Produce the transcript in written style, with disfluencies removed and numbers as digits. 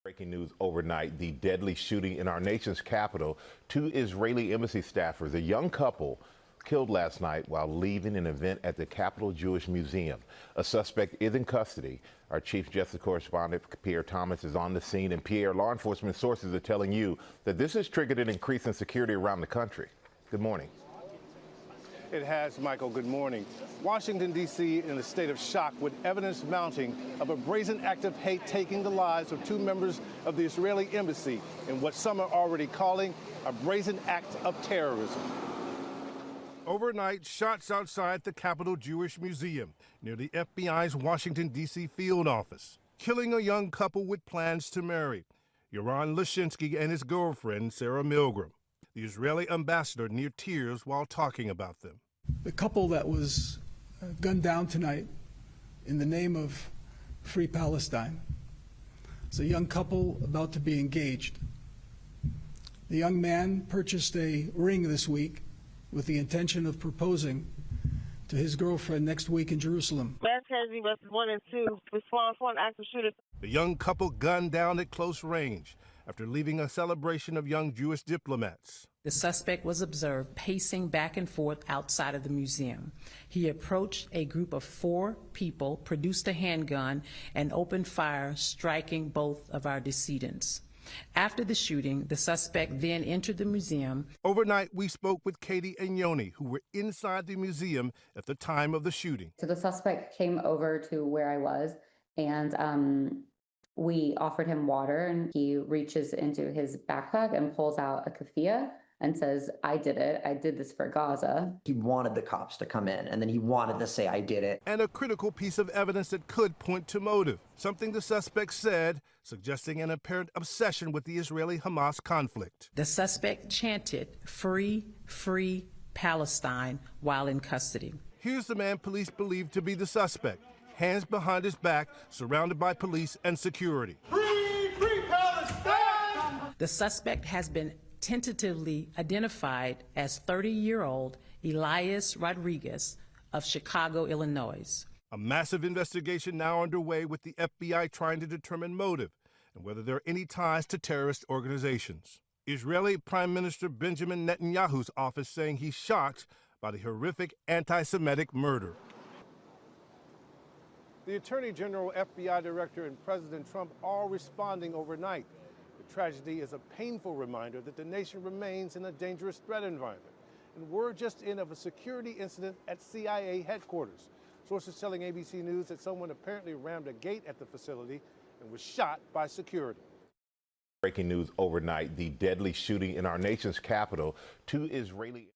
Breaking news overnight, the deadly shooting in our nation's capital. Two Israeli embassy staffers, a young couple, killed last night while leaving an event at the Capitol Jewish Museum. A suspect is in custody. Our Chief Justice correspondent, Pierre Thomas, is on the scene. And Pierre, law enforcement sources are telling you that this has triggered an increase in security around the country. Good morning. It has, Michael. Good morning. Washington, D.C. in a state of shock with evidence mounting of a brazen act of hate taking the lives of two members of the Israeli embassy in what some are already calling a brazen act of terrorism. Overnight, shots outside the Capitol Jewish Museum near the FBI's Washington, D.C. field office, killing a young couple with plans to marry, Yaron Lashinsky and his girlfriend, Sarah Milgram. The Israeli ambassador near tears while talking about them. The couple that was gunned down tonight in the name of Free Palestine. It's a young couple about to be engaged. The young man purchased a ring this week with the intention of proposing to his girlfriend next week in Jerusalem. Kennedy versus 1 and 2, response for an active shooter. The young couple gunned down at close range after leaving a celebration of young Jewish diplomats. The suspect was observed pacing back and forth outside of the museum. He approached a group of 4 people, produced a handgun, and opened fire, striking both of our decedents. After the shooting, the suspect then entered the museum. Overnight, we spoke with Katie and Yoni, who were inside the museum at the time of the shooting. So the suspect came over to where I was, and we offered him water, and he reaches into his backpack and pulls out a keffiyeh and says, "I did it. I did this for Gaza." He wanted the cops to come in, and then he wanted to say, "I did it." And a critical piece of evidence that could point to motive, something the suspect said, suggesting an apparent obsession with the Israeli-Hamas conflict. The suspect chanted, "Free, free Palestine," while in custody. Here's the man police believe to be the suspect, hands behind his back, surrounded by police and security. Free, free Palestine! The suspect has been tentatively identified as 30-year-old Elias Rodriguez of Chicago, Illinois. A massive investigation now underway with the FBI trying to determine motive and whether there are any ties to terrorist organizations. Israeli Prime Minister Benjamin Netanyahu's office saying he's shocked by the horrific anti-Semitic murder. The Attorney General, FBI Director, and President Trump all responding overnight. The tragedy is a painful reminder that the nation remains in a dangerous threat environment. And we're just in of a security incident at CIA headquarters. Sources telling ABC News that someone apparently rammed a gate at the facility and was shot by security. Breaking news overnight, the deadly shooting in our nation's capital. Two Israeli